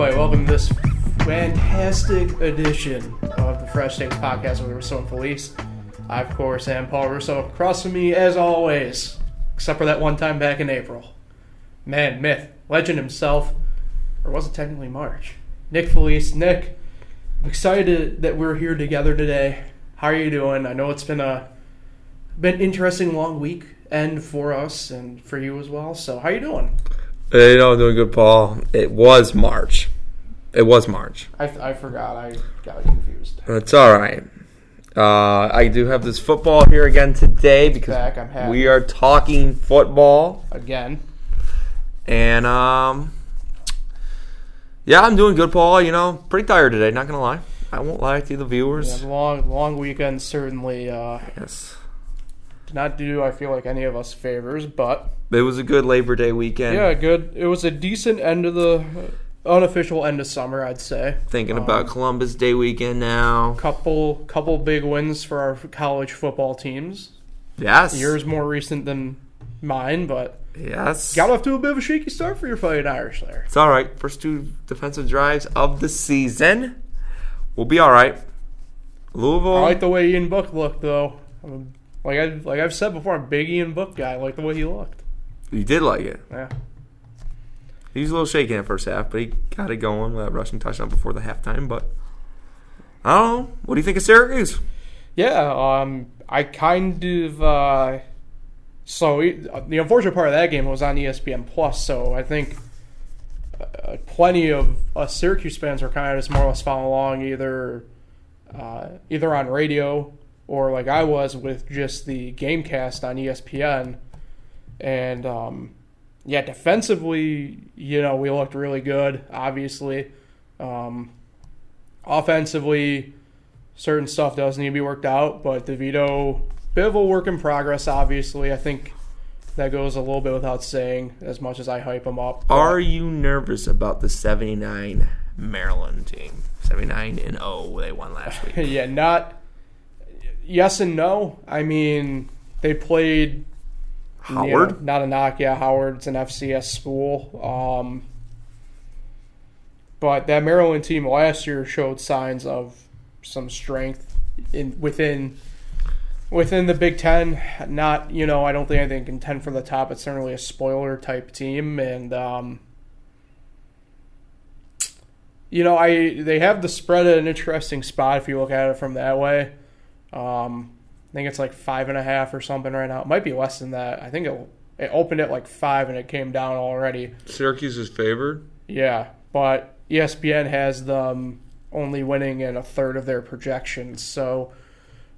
everybody? Welcome to this fantastic edition of the Fresh Takes Podcast with Russo and Felice. I, of course, am Paul Russo. Across from me, as always, except for that one time back in April. Man, myth, legend himself, or was it technically March? Nick Felice. Nick, I'm excited that we're here together today. How are you doing? I know it's been an interesting long weekend for us and for you as well. So, how you doing? Hey, I'm doing good, Paul. It was March. I forgot. I got confused. It's all right. I do have this football here again today because I'm happy. We are talking football Again. And, yeah, I'm doing good, Paul. You know, pretty tired today, not going to lie. I won't lie to the viewers. Yeah, long weekend certainly Yes. did not do, I feel like, any of us favors, but It was a good Labor Day weekend. yeah, good. It was a decent end of the unofficial end of summer, I'd say. Thinking about Columbus Day weekend now. Couple big wins for our college football teams. Yes. Yours more recent than mine, but Yes. got off to a bit of a shaky start for your Fighting Irish there. It's all right. First two defensive drives of the season. We'll be all right. Louisville. I like the way Ian Book looked, though. Like I've said before, I'm a big Ian Book guy. I like the way he looked. You did like it. Yeah. He was a little shaky in the first half, but he got it going with that rushing touchdown before the halftime. But I don't know. What do you think of Syracuse? Yeah, I kind of so the unfortunate part of that game was on ESPN Plus, so I think plenty of us Syracuse fans are kind of just more or less following along either on radio or like I was with just the Gamecast on ESPN. And yeah, defensively, you know, we looked really good, obviously. Offensively, certain stuff does need to be worked out, but DeVito, bit of a work in progress, obviously. I think that goes a little bit without saying, as much as I hype him up. Are you nervous about the 79 Maryland team? 79-0 they won last week. Yeah, yes and no. I mean, they played Howard? You know, not a knock, yeah. Howard's an FCS school. But that Maryland team last year showed signs of some strength within the Big Ten. Not, you know, I don't think anything can contend for the top. It's certainly a spoiler type team, and you know, they have the spread at an interesting spot if you look at it from that way. I think it's like 5.5 or something right now. It might be less than that. I think it opened at like 5 and it came down already. Syracuse is favored? Yeah, but ESPN has them only winning in a third of their projections. So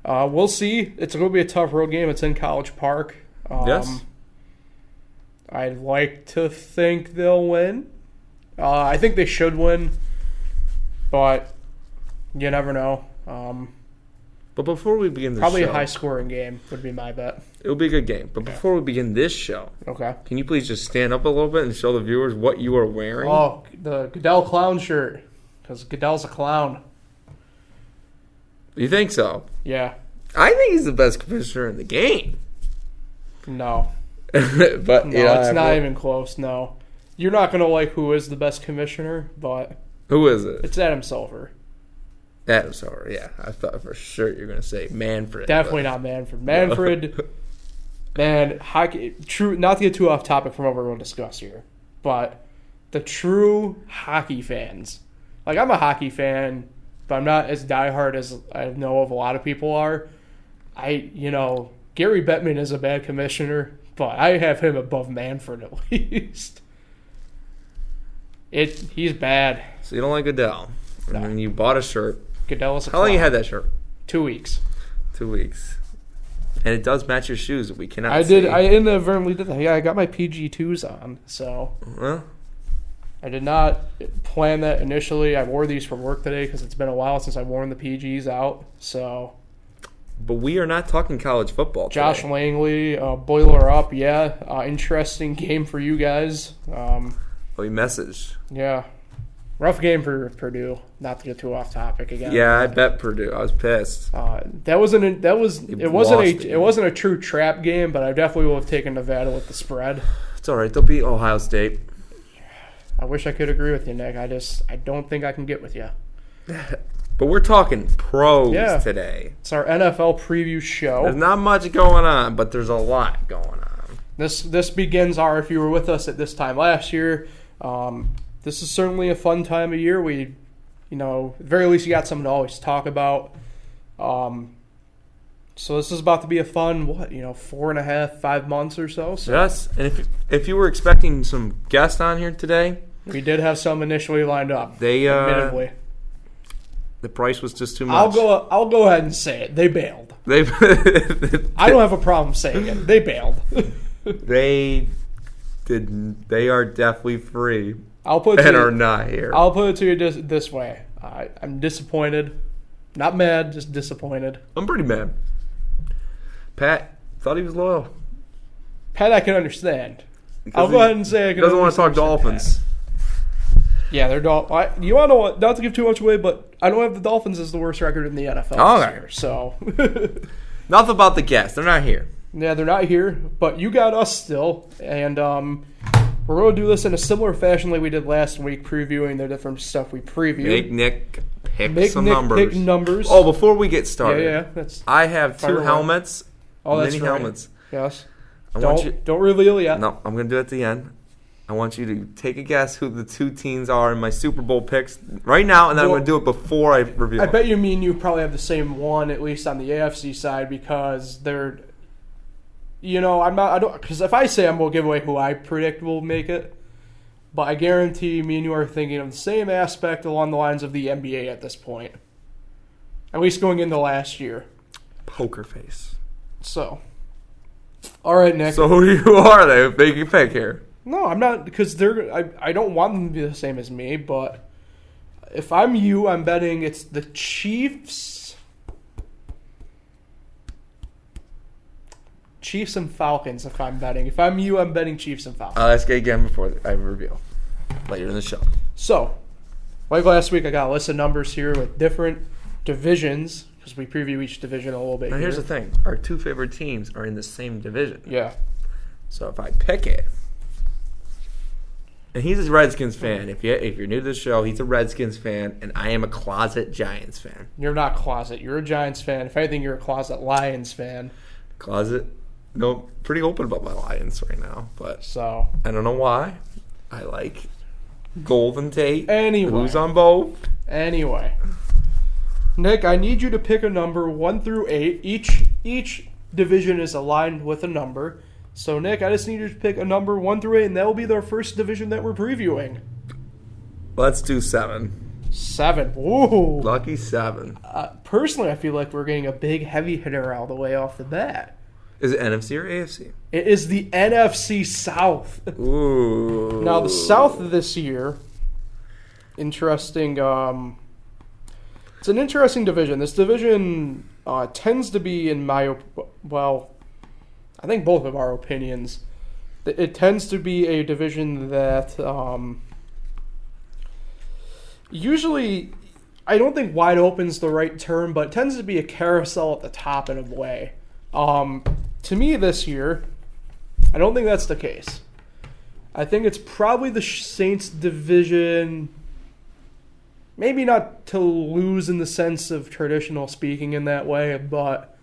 we'll see. It's going to be a tough road game. It's in College Park. Yes. I'd like to think they'll win. I think they should win, but you never know. But before we begin this probably show, a high-scoring game would be my bet. It'll be a good game. But before we begin this show, Okay. can you please just stand up a little bit and show the viewers what you are wearing? Oh, the Goodell clown shirt, because Goodell's a clown. You think so? Yeah. I think he's the best commissioner in the game. No. But No, it's not even close, no. You're not going to like who is the best commissioner, but Who is it? it's Adam Silver. Adam Silver, yeah. I thought for sure you were going to say Manfred. Definitely not Manfred. Manfred, man, hockey, true, not to get too off topic from what we're going to discuss here, but the true hockey fans, like I'm a hockey fan, but I'm not as diehard as I know of a lot of people are. Gary Bettman is a bad commissioner, but I have him above Manfred at least. He's bad. So you don't like Goodell. No. And you bought a shirt. Goodell is a How long clown. you had that shirt? 2 weeks. 2 weeks. And it does match your shoes that we cannot I see. did. I inadvertently did that. Yeah, I got my PG2s on, so Well, I did not plan that initially. I wore these for work today because it's been a while since I've worn the PGs out. So but we are not talking college football today. Josh Langley, Boiler Up, yeah. Interesting game for you guys. We messaged. Yeah. Rough game for Purdue. Not to get too off topic again. Yeah, I bet Purdue. I was pissed. It wasn't a true trap game, but I definitely would have taken Nevada with the spread. It's all right. They'll beat Ohio State. I wish I could agree with you, Nick. I don't think I can get with you. But we're talking pros today. It's our NFL preview show. There's not much going on, but there's a lot going on. This begins if you were with us at this time last year, this is certainly a fun time of year. We, at the very least, you got something to always talk about. So this is about to be a fun, 4.5, 5 months or so. Yes, and if you were expecting some guests on here today, we did have some initially lined up. Admittedly, the price was just too much. I'll go ahead and say it. They bailed. I don't have a problem saying it. They bailed. They didn't. They are definitely free. Are not here. I'll put it to you this way. I'm disappointed. Not mad, just disappointed. I'm pretty mad. Pat thought he was loyal. Pat, I can understand. I'll go ahead and say I can. Doesn't want to talk Dolphins. Pat. Yeah, they're Dolphins. You want to know what? Not to give too much away, but I don't have the Dolphins as the worst record in the NFL this year. So enough about the guests. They're not here. Yeah, they're not here, but you got us still, and we're going to do this in a similar fashion like we did last week, previewing the different stuff we previewed. Make Nick pick numbers. Oh, before we get started, yeah. I have two helmets. That's mini right. helmets. Yes. Don't reveal yet. No, I'm going to do it at the end. I want you to take a guess who the two teams are in my Super Bowl picks right now, and then I'm going to do it before I reveal. I bet you probably have the same one, at least on the AFC side, because they're. Because if I say I'm going to give away who I predict will make it, but I guarantee me and you are thinking of the same aspect along the lines of the NBA at this point. At least going into last year. Poker face. So. All right, Nick. So who are they? Make a pick here. No, I'm not, because I don't want them to be the same as me, but if I'm you, I'm betting it's the Chiefs and Falcons if I'm betting. If I'm you, I'm betting Chiefs and Falcons. Let's get again before I reveal. Later in the show. So, like last week, I got a list of numbers here with different divisions, because we preview each division a little bit. Now, here's the thing. Our two favorite teams are in the same division. Yeah. So, if I pick it, and he's a Redskins fan. If you're new to the show, he's a Redskins fan, and I am a closet Giants fan. You're not closet. You're a Giants fan. If anything, you're a closet Lions fan. Closet? No, pretty open about my Lions right now, but so I don't know why. I like Golden Tate. Anyway. Who's on both? Anyway. Nick, I need you to pick a number 1 through 8. Each division is aligned with a number. So, Nick, I just need you to pick a number 1 through 8, and that will be our first division that we're previewing. Let's do 7. 7. Ooh. Lucky 7. Personally, I feel like we're getting a big heavy hitter all the way off the bat. Is it NFC or AFC? It is the NFC South. Ooh. Now, the South this year, interesting. It's an interesting division. This division tends to be, I think both of our opinions, it tends to be a division that usually, I don't think wide open's the right term, but it tends to be a carousel at the top in a way. To me this year, I don't think that's the case. I think it's probably the Saints division, maybe not to lose in the sense of traditional speaking in that way, but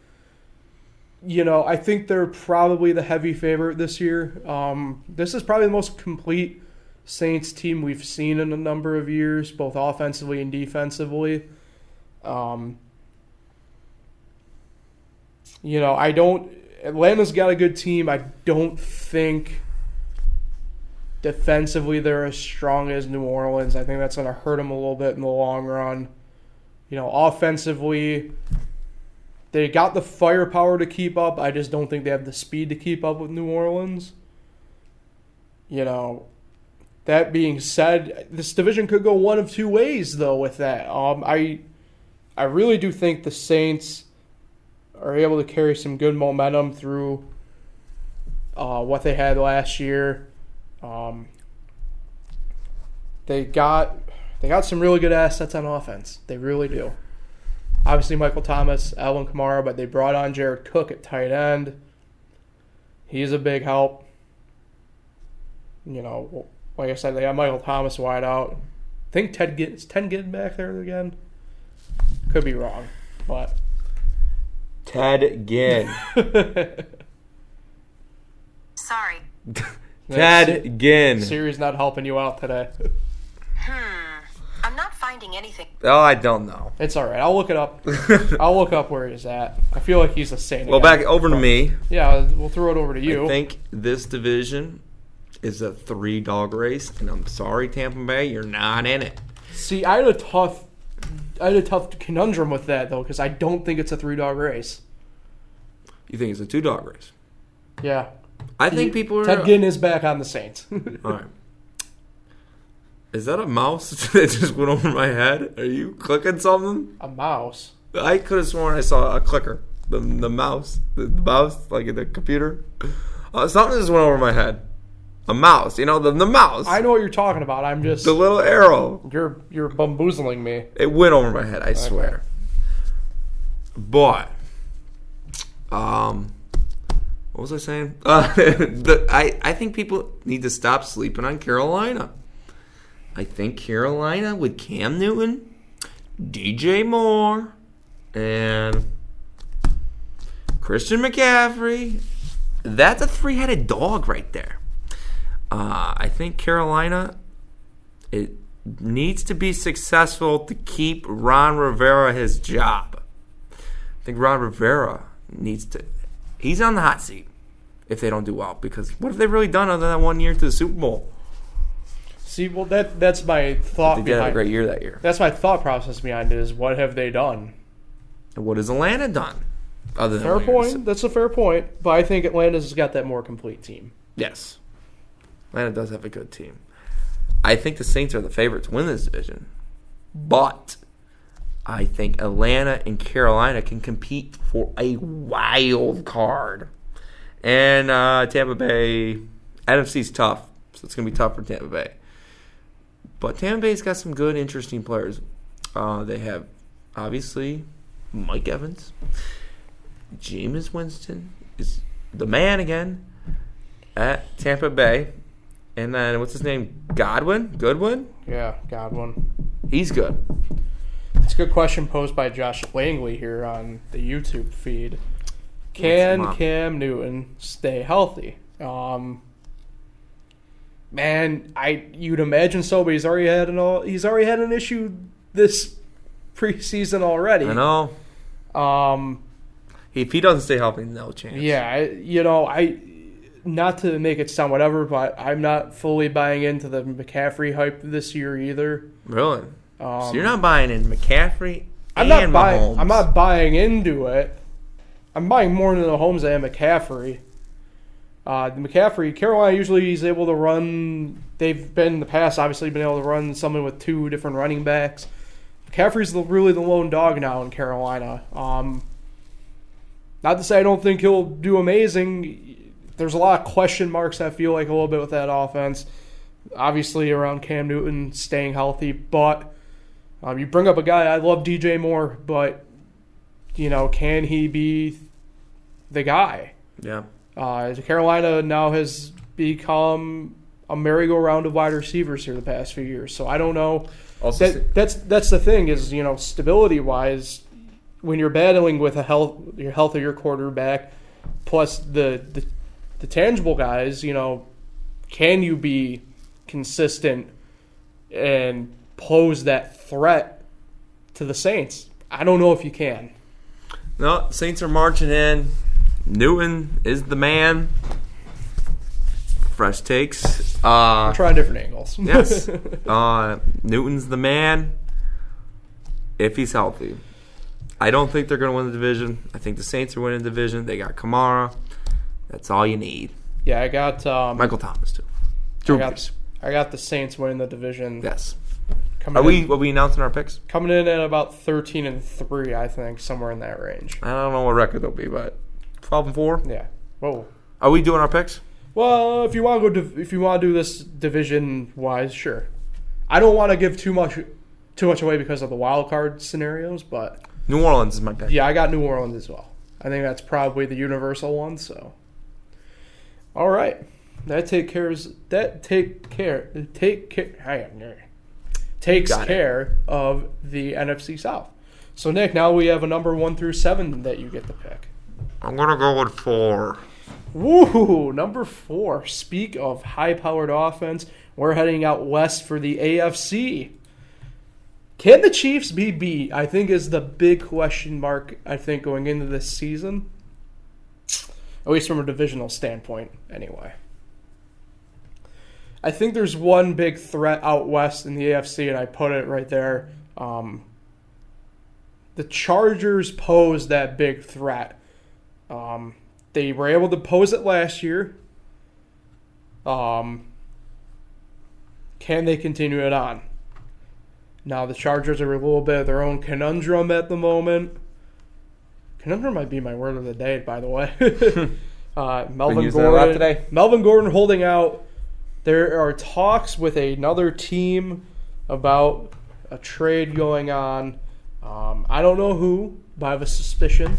I think they're probably the heavy favorite this year. This is probably the most complete Saints team we've seen in a number of years, both offensively and defensively. Atlanta's got a good team. I don't think defensively they're as strong as New Orleans. I think that's going to hurt them a little bit in the long run. Offensively, they got the firepower to keep up. I just don't think they have the speed to keep up with New Orleans. That being said, this division could go one of two ways, though, with that. I really do think the Saints are able to carry some good momentum through what they had last year. They got some really good assets on offense. They really do. Obviously, Michael Thomas, Alvin Kamara, but they brought on Jared Cook at tight end. He's a big help. like I said, they got Michael Thomas wide out. I think Ted Ginn back there again. Could be wrong, but Ted Ginn. Sorry. Ted Ginn. Siri's not helping you out today. I'm not finding anything. Oh, I don't know. It's all right. I'll look it up. I'll look up where he's at. I feel like he's the same. Well, back over to me. Yeah, we'll throw it over to you. I think this division is a 3-dog race, and I'm sorry, Tampa Bay, you're not in it. See, I had a tough conundrum with that though, because I don't think it's a 3-dog race. You think it's a 2-dog race? Yeah. I think people are. Ted Ginn is back on the Saints. All right. Is that a mouse that just went over my head? Are you clicking something? A mouse. I could have sworn I saw a clicker. The mouse. The mouse, like in the computer. Something just went over my head. A mouse. The mouse. I know what you're talking about. I'm just the little arrow. You're bamboozling me. It went over my head, I swear. But, what was I saying? I think people need to stop sleeping on Carolina. I think Carolina with Cam Newton, DJ Moore, and Christian McCaffrey, that's a 3-headed dog right there. I think Carolina, it needs to be successful to keep Ron Rivera his job. I think Ron Rivera he's on the hot seat if they don't do well, because what have they really done other than that 1 year to the Super Bowl? See, well, that's my thought They did have a great year that year. That's my thought process behind it is what have they done? And what has Atlanta done? Other than Fair point. That's a fair point. But I think Atlanta's got that more complete team. Yes. Atlanta does have a good team. I think the Saints are the favorite to win this division. But I think Atlanta and Carolina can compete for a wild card. And Tampa Bay, NFC's tough. So it's going to be tough for Tampa Bay. But Tampa Bay's got some good, interesting players. They have, obviously, Mike Evans. Jameis Winston is the man again at Tampa Bay. And then, what's his name? Goodwin? Yeah, Godwin. He's good. It's a good question posed by Josh Langley here on the YouTube feed. Can Cam Newton stay healthy? Man, you'd imagine so, but he's already had an issue this preseason already. I know. If he doesn't stay healthy, no chance. Yeah, not to make it sound whatever, but I'm not fully buying into the McCaffrey hype this year either. Really? So you're not buying in McCaffrey I'm and Mahomes? I'm not buying into it. I'm buying more into the Mahomes and McCaffrey. McCaffrey, Carolina usually is able to run. They've been in the past, obviously, been able to run someone with 2 different running backs. McCaffrey's really the lone dog now in Carolina. Not to say I don't think he'll do amazing. There's a lot of question marks, I feel like, a little bit with that offense. Obviously, around Cam Newton staying healthy. But you bring up a guy, I love DJ Moore, but, can he be the guy? Yeah. Carolina now has become a merry-go-round of wide receivers here the past few years. So I don't know. That's the thing is, stability-wise, when you're battling with your health of your quarterback, plus the tangible guys, can you be consistent and pose that threat to the Saints? I don't know if you can. No, Saints are marching in. Newton is the man. Fresh takes. We're trying different angles. Yes. Newton's the man if he's healthy. I don't think they're going to win the division. I think the Saints are winning the division. They got Kamara. That's all you need. Yeah, I got Michael Thomas too. I got the Saints winning the division. Yes. Are we announcing our picks? Coming in at about 13-3, I think, somewhere in that range. I don't know what record they'll be, but 12-4. Yeah. Whoa. Are we doing our picks? Well, if you want to do this division wise, sure. I don't want to give too much away because of the wild card scenarios, but New Orleans is my pick. Yeah, I got New Orleans as well. I think that's probably the universal one. So, all right, takes care of the NFC South. So Nick, now we have a number 1 through 7 that you get to pick. I'm gonna go with 4. Woo! Number 4. Speak of high-powered offense, we're heading out west for the AFC. Can the Chiefs be beat? I think is the big question mark, I think, going into this season. At least from a divisional standpoint, anyway. I think there's one big threat out west in the AFC, and I put it right there. The Chargers pose that big threat. They were able to pose it last year. Can they continue it on? Now, the Chargers are a little bit of their own conundrum at the moment. Conundrum might be my word of the day, by the way. Melvin Gordon. Today. Melvin Gordon holding out. There are talks with another team about a trade going on. I don't know who, but I have a suspicion.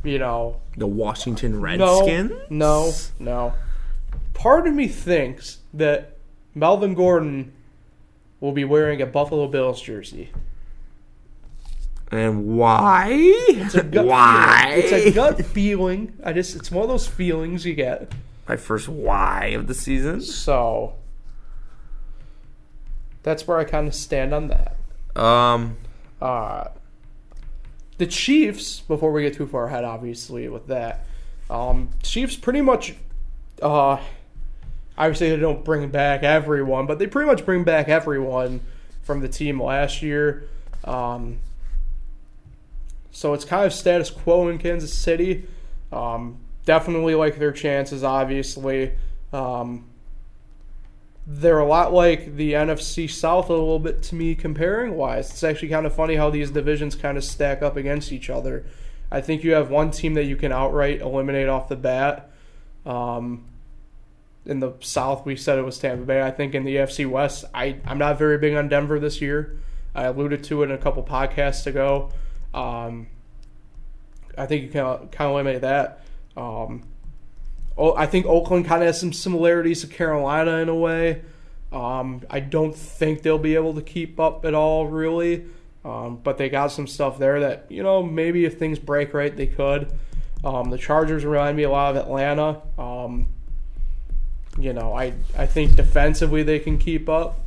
The Washington Redskins? No. Part of me thinks that Melvin Gordon will be wearing a Buffalo Bills jersey. And why? It's a gut why? Feeling. It's a gut feeling. It's one of those feelings you get. My first why of the season. So that's where I kind of stand on that. The Chiefs, before we get too far ahead, obviously, with that, Chiefs pretty much, obviously they don't bring back everyone, but they pretty much bring back everyone from the team last year. So it's kind of status quo in Kansas City. Definitely like their chances, obviously. They're a lot like the NFC South a little bit to me comparing-wise. It's actually kind of funny how these divisions kind of stack up against each other. I think you have one team that you can outright eliminate off the bat. In the South, we said it was Tampa Bay. I think in the AFC West, I'm not very big on Denver this year. I alluded to it in a couple podcasts ago. I think you can kind of eliminate that. I think Oakland kind of has some similarities to Carolina in a way. I don't think they'll be able to keep up at all, really. But they got some stuff there that, maybe if things break right, they could. The Chargers remind me a lot of Atlanta. I think defensively they can keep up.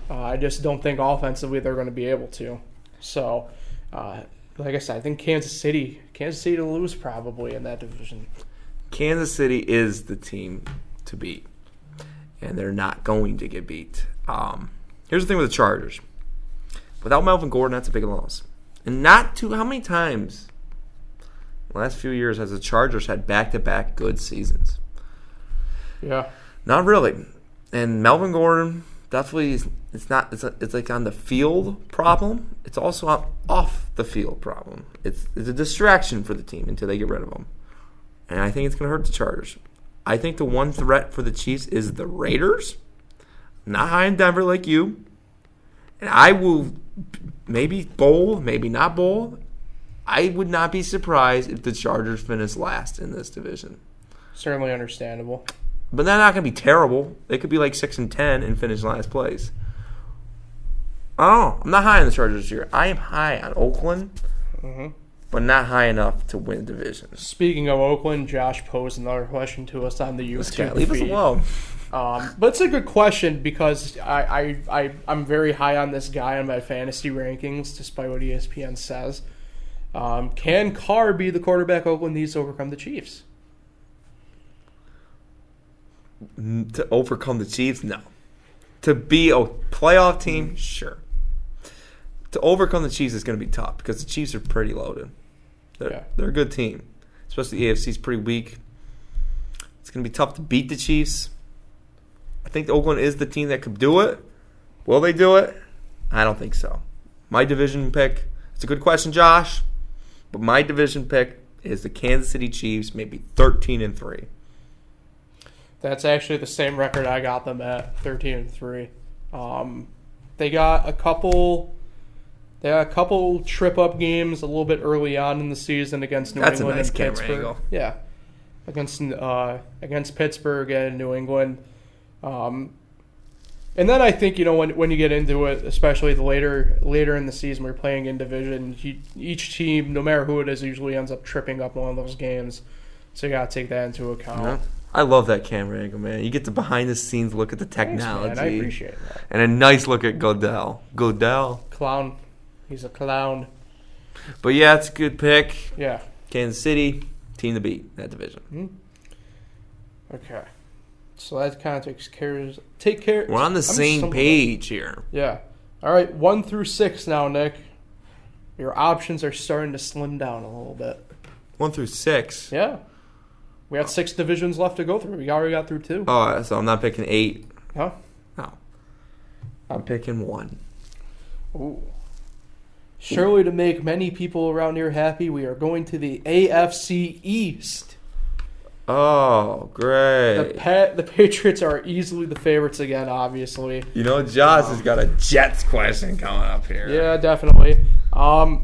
I just don't think offensively they're going to be able to. So, like I said, I think Kansas City to lose probably in that division. Kansas City is the team to beat, and they're not going to get beat. Here's the thing with the Chargers. Without Melvin Gordon, that's a big loss. And how many times in the last few years has the Chargers had back-to-back good seasons? Yeah. Not really. And Melvin Gordon definitely it's like on the field problem. It's also an off the field problem. It's a distraction for the team until they get rid of him. And I think it's going to hurt the Chargers. I think the one threat for the Chiefs is the Raiders. Not high in Denver like you. And I will maybe bold, maybe not bold. I would not be surprised if the Chargers finish last in this division. Certainly understandable. But they're not going to be terrible. They could be like 6-10 and finish last place. Oh, I'm not high on the Chargers this year. I am high on Oakland. Mm-hmm. But not high enough to win the division. Speaking of Oakland, Josh posed another question to us on the YouTube Leave us alone. But it's a good question because I'm very high on this guy on my fantasy rankings, despite what ESPN says. Can Carr be the quarterback Oakland needs to overcome the Chiefs? To overcome the Chiefs? No. To be a playoff team? Sure. To overcome the Chiefs is going to be tough because the Chiefs are pretty loaded. They're a good team, especially the AFC's pretty weak. It's going to be tough to beat the Chiefs. I think Oakland is the team that could do it. Will they do it? I don't think so. My division pick, it's a good question, Josh, but my division pick is the Kansas City Chiefs, maybe 13-3. That's actually the same record I got them at, 13-3. They got a couple trip-up games a little bit early on in the season against New England and Pittsburgh. Angle. Yeah. against Pittsburgh and New England. And then I think, when you get into it, especially the later in the season, we're playing in division. Each team, no matter who it is, usually ends up tripping up one of those games. So you got to take that into account. Yeah. I love that camera angle, man. You get the behind-the-scenes look at the technology. Thanks, man. I appreciate that. And a nice look at Goodell. Clown. He's a clown. But, yeah, it's a good pick. Yeah. Kansas City, team to beat that division. Mm-hmm. Okay. So that kind of take care. We're on the same page here. Yeah. All right, 1 through 6 now, Nick. Your options are starting to slim down a little bit. 1 through 6? Yeah. We got 6 divisions left to go through. We already got through 2. Oh, so I'm not picking 8. Huh? No. I'm picking 1. Ooh. Surely to make many people around here happy, we are going to the AFC East. Oh, great. The Patriots are easily the favorites again, obviously. Josh has got a Jets question coming up here. Yeah, definitely. I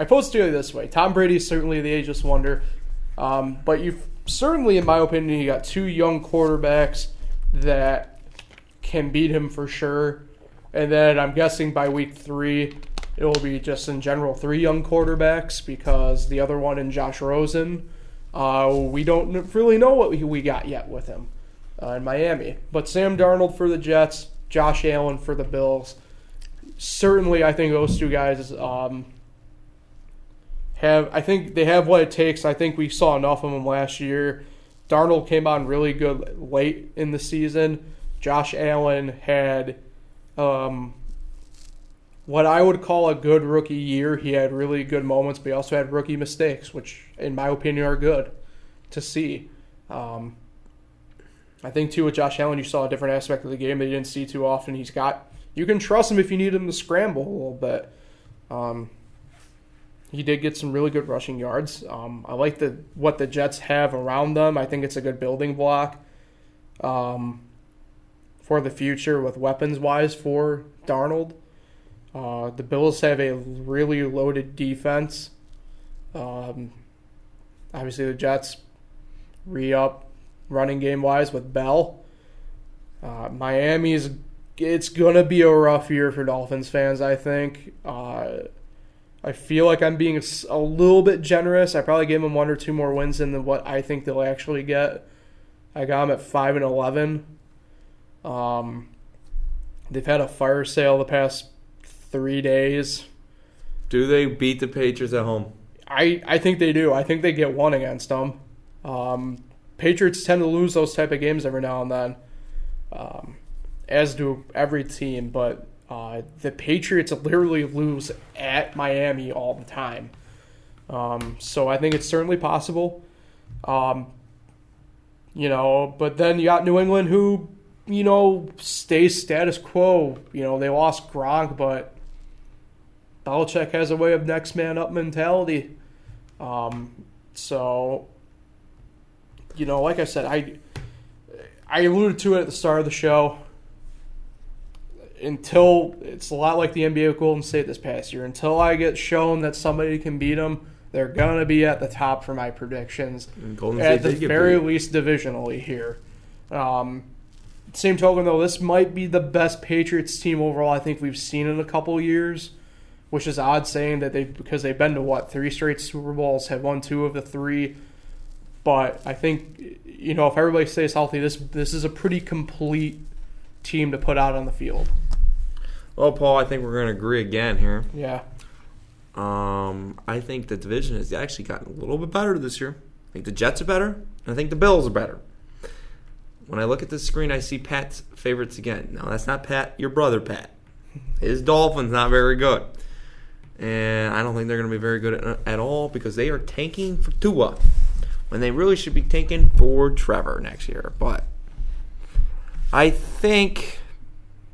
posed to you this way. Tom Brady is certainly the ageless wonder. But you've certainly, in my opinion, you got 2 young quarterbacks that can beat him for sure. And then I'm guessing by week 3, it will be just in general 3 young quarterbacks because the other one in Josh Rosen, we don't really know what we got yet with him in Miami. But Sam Darnold for the Jets, Josh Allen for the Bills. Certainly, I think those 2 guys I think they have what it takes. I think we saw enough of them last year. Darnold came on really good late in the season. Josh Allen had what I would call a good rookie year. He had really good moments, but he also had rookie mistakes, which, in my opinion, are good to see. I think, too, with Josh Allen, you saw a different aspect of the game that you didn't see too often. You can trust him if you need him to scramble a little bit. He did get some really good rushing yards. I like what the Jets have around them. I think it's a good building block for the future with weapons-wise for Darnold. The Bills have a really loaded defense. Obviously, the Jets re-up running game-wise with Bell. It's going to be a rough year for Dolphins fans, I think. I feel like I'm being a little bit generous. I probably gave them 1 or 2 more wins than what I think they'll actually get. I got them at 5-11. They've had a fire sale the past 3 days. Do they beat the Patriots at home? I think they do. I think they get 1 against them. Patriots tend to lose those type of games every now and then, as do every team. But the Patriots literally lose at Miami all the time. So I think it's certainly possible. But then you got New England who, stays status quo. They lost Gronk, but Belichick has a way of next man up mentality. So, like I said, I alluded to it at the start of the show. Until it's a lot like the NBA with Golden State this past year. Until I get shown that somebody can beat them, they're going to be at the top for my predictions. At the very least divisionally here. Same token, though, this might be the best Patriots team overall I think we've seen in a couple years, which is odd saying that because they've been to, 3 straight Super Bowls, have won 2 of the 3. But I think, if everybody stays healthy, this is a pretty complete team to put out on the field. Well, Paul, I think we're going to agree again here. Yeah. I think the division has actually gotten a little bit better this year. I think the Jets are better, and I think the Bills are better. When I look at this screen, I see Pat's favorites again. Now, that's not Pat, your brother Pat. His Dolphins not very good. And I don't think they're going to be very good at all because they are tanking for Tua when they really should be tanking for Trevor next year. But I think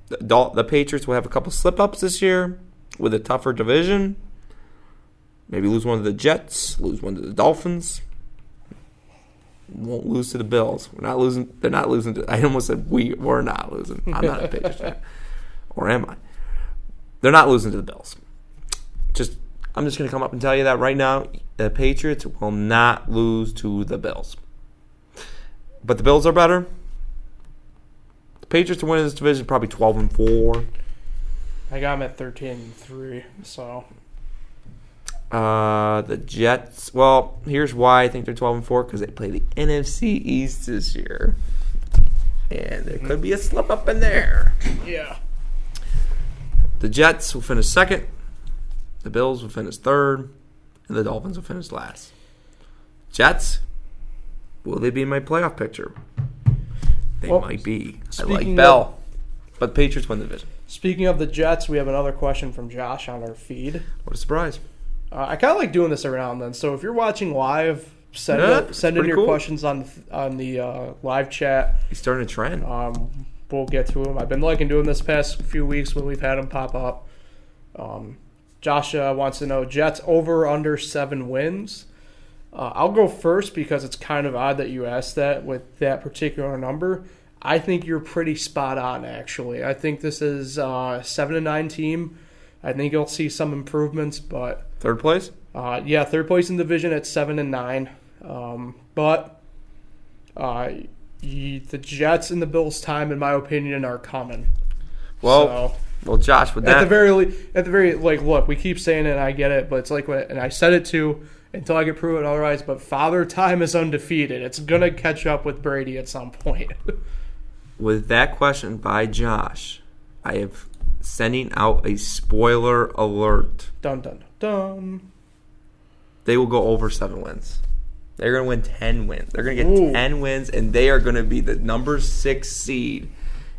the Patriots will have a couple slip-ups this year with a tougher division. Maybe lose one to the Jets, lose one to the Dolphins. Won't lose to the Bills. We're not losing. They're not losing to. I almost said we're not losing. I'm not a Patriots fan, or am I? They're not losing to the Bills. I'm just going to come up and tell you that right now. the Patriots will not lose to the Bills. But the Bills are better. The Patriots are winning this division probably 12-4. I got them at 13-3, so. The Jets, well, here's why I think they're 12-4, because they play the NFC East this year. And there could be a slip up in there. Yeah. The Jets will finish second. The Bills will finish third. And the Dolphins will finish last. Jets, will they be in my playoff picture? They might be. I like Bell. But Patriots win the division. Speaking of the Jets, we have another question from Josh on our feed. What a surprise. I kind of like doing this every now and then. So if you're watching live, send in your questions on the live chat. He's starting a trend. We'll get to them. I've been liking doing this past few weeks when we've had them pop up. Josh wants to know Jets over under 7 wins. I'll go first because it's kind of odd that you asked that with that particular number. I think you're pretty spot on, actually. I think this is a 7-9 team. I think you'll see some improvements, but third place? Yeah, third place in the division at 7-9. But the Jets and the Bills' time, in my opinion, are coming. Well, Josh, with that, at the very look, we keep saying it, and I get it, but it's like, and I said it too until I get proven otherwise. But Father Time is undefeated. It's gonna catch up with Brady at some point. With that question by Josh, I have sending out a spoiler alert. Dun dun dun. They will go over 7 wins. They're going to win 10 wins. They're going to get 10 wins, and they are going to be the number 6 seed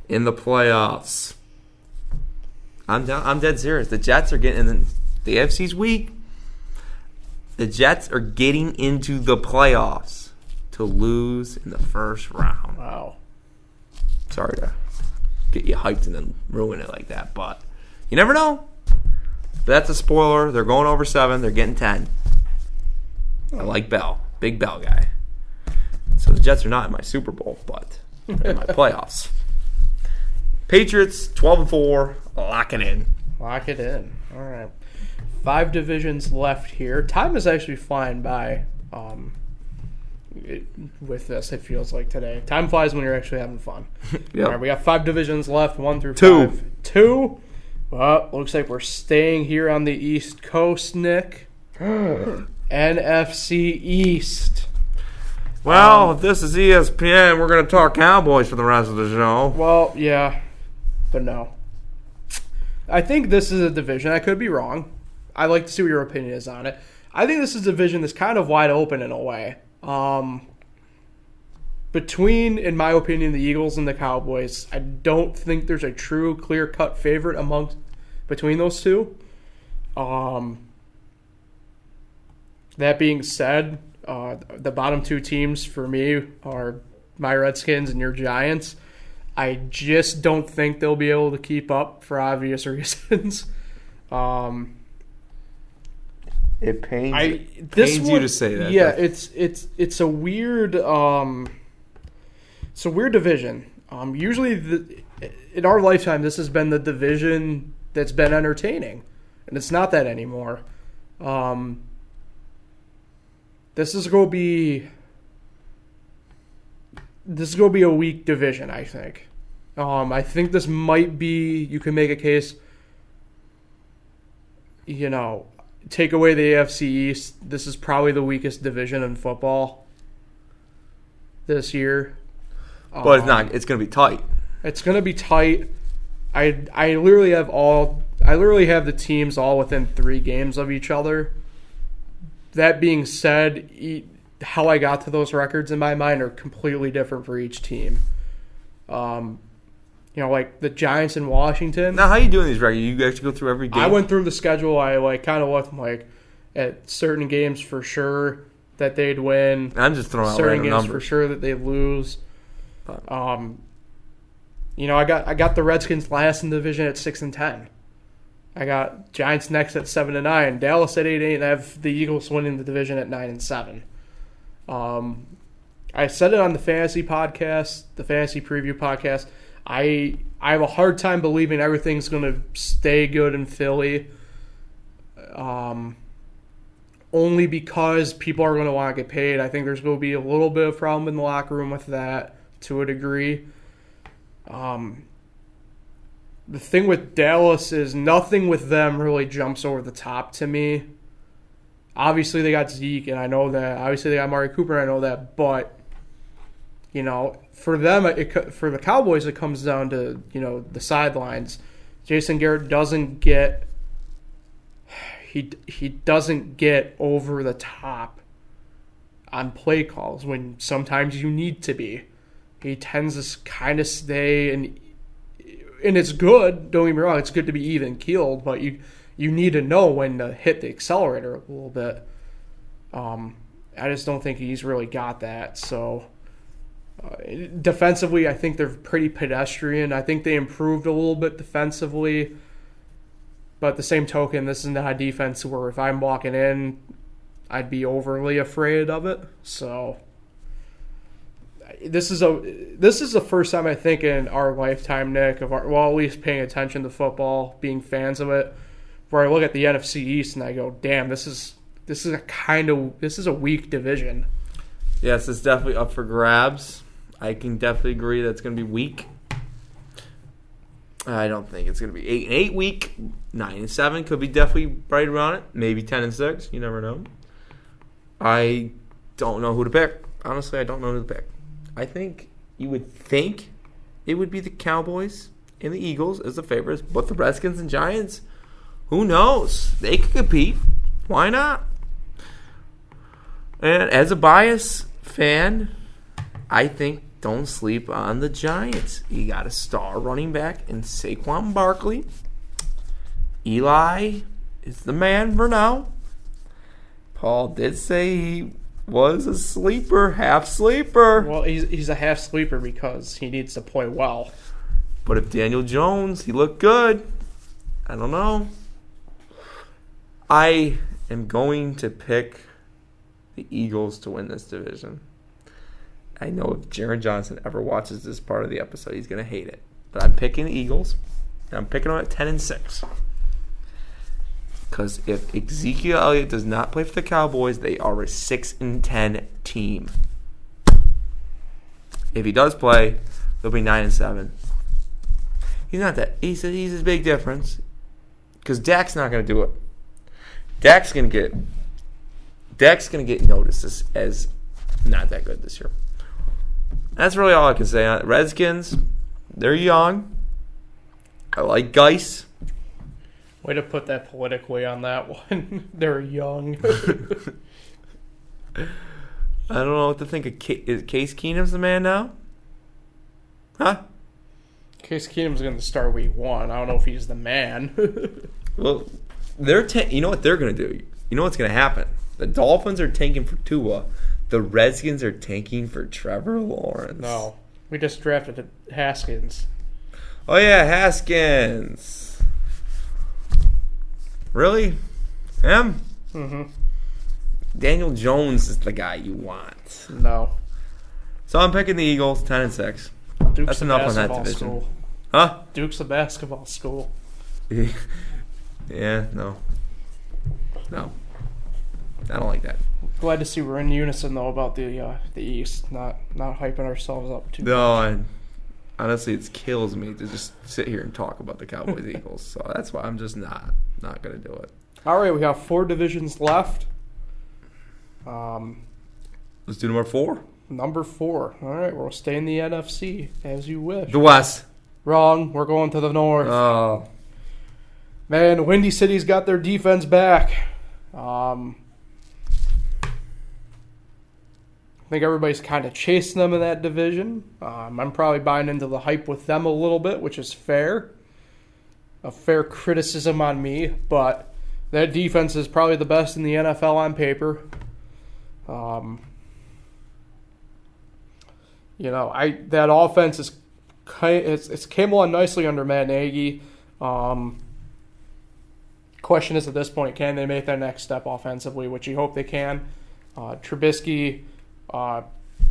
in the playoffs. I'm dead serious. The Jets are getting in the AFC's weak. The Jets are getting into the playoffs to lose in the first round. Wow. Sorry to get you hyped and then ruin it like that, but you never know. That's a spoiler. They're going over 7. They're getting 10. I like Bell. Big Bell guy. So the Jets are not in my Super Bowl, but they're in my playoffs. Patriots, 12-4. Lock it in. Lock it in. All right. 5 divisions left here. Time is actually flying by with this, it feels like today. Time flies when you're actually having fun. Yep. All right, we got 5 divisions left, 1 through 2. 5. 2? Well, looks like we're staying here on the East Coast, Nick. NFC East. Well, if this is ESPN, we're going to talk Cowboys for the rest of the show. Well, yeah, but no. I think this is a division. I could be wrong. I'd like to see what your opinion is on it. I think this is a division that's kind of wide open in a way. Between, in my opinion, the Eagles and the Cowboys, I don't think there's a true clear-cut favorite between those two. That being said, the bottom 2 teams for me are my Redskins and your Giants. I just don't think they'll be able to keep up for obvious reasons. It pains you to say that. Yeah, it's a weird division. Usually in our lifetime, this has been the division that's been entertaining, and it's not that anymore. This is going to be a weak division, I think. I think this might be, you can make a case, take away the AFC East, this is probably the weakest division in football this year. But it's not. It's going to be tight. It's going to be tight. I literally have the teams all within 3 games of each other. That being said, how I got to those records in my mind are completely different for each team. Like the Giants in Washington. Now, how are you doing these records? You actually go through every game? I went through the schedule. I kind of looked at certain games for sure that they'd win. I'm just throwing out certain random games numbers for sure that they'd lose. I got the Redskins last in the division at 6-10. I got Giants next at 7-9. Dallas at 8-8, and I have the Eagles winning the division at 9-7. I said it on the fantasy podcast, the fantasy preview podcast. I have a hard time believing everything's going to stay good in Philly. only because people are going to want to get paid. I think there's going to be a little bit of problem in the locker room with that to a degree. The thing with Dallas is nothing with them really jumps over the top to me. Obviously, they got Zeke, and I know that. Obviously, they got Amari Cooper, and I know that. But, for them, for the Cowboys, it comes down to, the sidelines. Jason Garrett doesn't get he doesn't get over the top on play calls when sometimes you need to be. He tends to kind of stay, and it's good. Don't get me wrong; it's good to be even keeled, but you need to know when to hit the accelerator a little bit. I just don't think he's really got that. So defensively, I think they're pretty pedestrian. I think they improved a little bit defensively. But at the same token, this is not a defense where if I'm walking in, I'd be overly afraid of it. So this is the first time I think in our lifetime, Nick, at least paying attention to football, being fans of it, where I look at the NFC East and I go, damn, this is a weak division. Yes, it's definitely up for grabs. I can definitely agree that it's going to be weak. I don't think it's going to be 8-8 week. 9-7 could be definitely right around it. Maybe 10-6. You never know. I don't know who to pick. Honestly, I don't know who to pick. I think you would think it would be the Cowboys and the Eagles as the favorites, but the Redskins and Giants, who knows? They could compete. Why not? And as a bias fan, I think don't sleep on the Giants. You got a star running back in Saquon Barkley. Eli is the man for now. Paul did say he was a sleeper, half sleeper. Well, he's a half sleeper because he needs to play well. But if Daniel Jones, he looked good. I don't know. I am going to pick the Eagles to win this division. I know if Jaron Johnson ever watches this part of the episode, he's going to hate it. But I'm picking the Eagles. And I'm picking them at 10-6. Because if Ezekiel Elliott does not play for the Cowboys, they are a 6-10 team. If he does play, they'll be 9-7. He's not that. He's a big difference. Because Dak's not going to do it. Dak's going to get noticed as not that good this year. That's really all I can say on it. Redskins, they're young. I like Geis. Way to put that politically on that one. They're young. I don't know what to think of is Case Keenum's the man now? Huh? Case Keenum's going to start week 1. I don't know if he's the man. Well, you know what they're going to do? You know what's going to happen? The Dolphins are tanking for Tua. The Redskins are tanking for Trevor Lawrence. No. We just drafted Haskins. Oh, yeah, Haskins. Really? Him? Mm-hmm. Daniel Jones is the guy you want. No. So I'm picking the Eagles, 10-6. Duke's That's enough on that division. School. Huh? Duke's a basketball school. Yeah, no. No. I don't like that. Glad to see we're in unison though about the East, not hyping ourselves up too. No, and honestly, it kills me to just sit here and talk about the Cowboys Eagles. So that's why I'm just not going to do it. All right, we have 4 divisions left. Let's do number 4. Number 4. All right, we'll stay in the NFC as you wish. The West. Wrong. We're going to the North. Oh. Man, Windy City's got their defense back. I think everybody's kind of chasing them in that division. I'm probably buying into the hype with them a little bit, which is fair. A fair criticism on me, but that defense is probably the best in the NFL on paper. That offense is it's came along nicely under Matt Nagy. Question is at this point, can they make that next step offensively, which you hope they can. Trubisky, in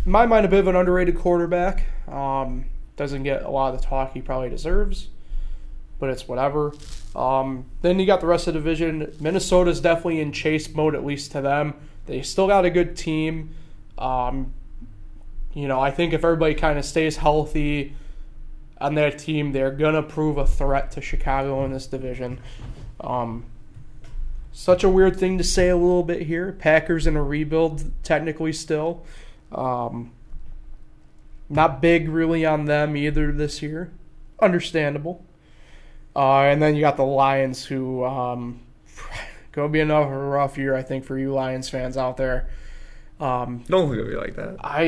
my mind, a bit of an underrated quarterback. Doesn't get a lot of the talk he probably deserves. but it's whatever. Then you got the rest of the division. Minnesota's definitely in chase mode, at least to them. They still got a good team. I think if everybody kind of stays healthy on that team, they're going to prove a threat to Chicago in this division. Such a weird thing to say a little bit here. Packers in a rebuild, technically still. Not big really on them either this year. Understandable. And then you got the Lions, who going to be a rough year, I think, for you Lions fans out there. Don't look at me like that. I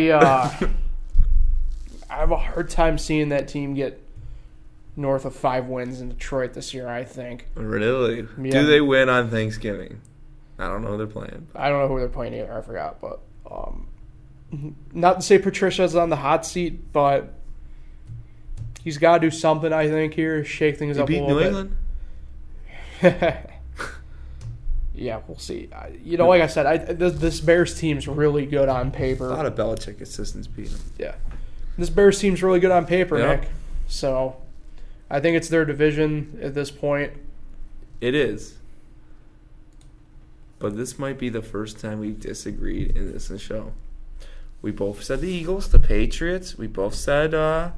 have a hard time seeing that team get north of 5 wins in Detroit this year, I think. Really? Yeah. Do they win on Thanksgiving? I don't know who they're playing. I don't know who they're playing either. I forgot. But not to say Patricia's on the hot seat, but he's got to do something, I think, here. Shake things up a little bit. New England? Yeah, we'll see. Like I said, this Bears team's really good on paper. A lot of Belichick assistants beat him. Yeah. This Bears team's really good on paper, Yep. Nick. So I think it's their division at this point. It is. But this might be the first time we've disagreed in this show. We both said the Eagles, the Patriots. We both said the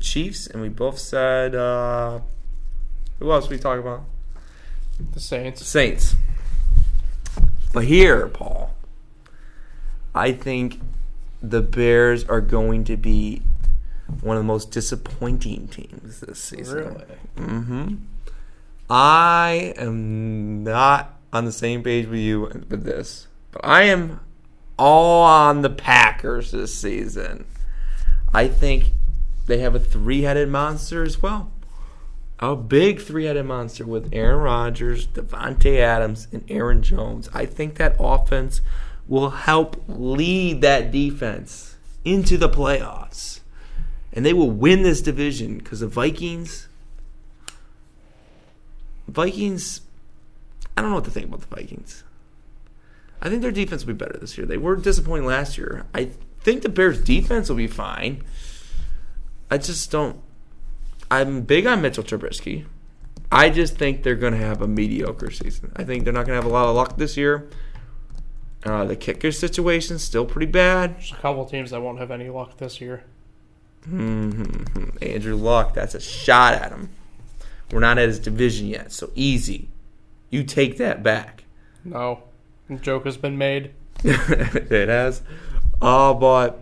Chiefs, and we both said who else we talk about? The Saints. Saints. But here, Paul, I think the Bears are going to be one of the most disappointing teams this season. Really? Mm-hmm. I am not on the same page with you with this, but I am all on the Packers this season. I think they have a three-headed monster as well. A big three-headed monster with Aaron Rodgers, Devontae Adams, and Aaron Jones. I think that offense will help lead that defense into the playoffs. And they will win this division because the Vikings, I don't know what to think about the Vikings. I think their defense will be better this year. They were disappointing last year. I think the Bears' defense will be fine. I just don't. I'm big on Mitchell Trubisky. I just think they're going to have a mediocre season. I think they're not going to have a lot of luck this year. The kicker situation is still pretty bad. There's a couple teams that won't have any luck this year. Andrew Luck, that's a shot at him. We're not at his division yet, so easy. You take that back. No. The joke has been made. It has. But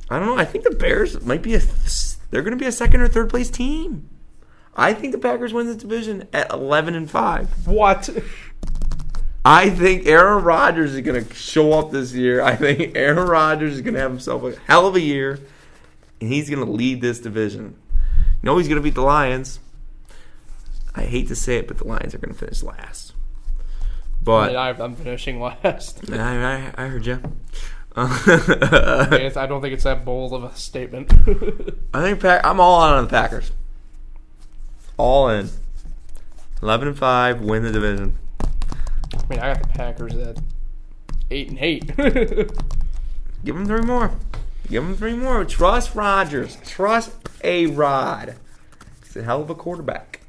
I don't know. I think the Bears might be they're going to be a second or third place team. I think the Packers win this division at 11-5. What? I think Aaron Rodgers is going to show up this year. I think Aaron Rodgers is going to have himself a hell of a year, and he's going to lead this division. You know he's going to beat the Lions. I hate to say it, but the Lions are going to finish last. But I'm finishing last. I heard you. I don't think it's that bold of a statement. I think I'm all on the Packers. All in. 11-5, win the division. I mean, I got the Packers at 8-8. Give them 3 more. Give them 3 more. Trust Rodgers. Trust A-Rod. He's a hell of a quarterback.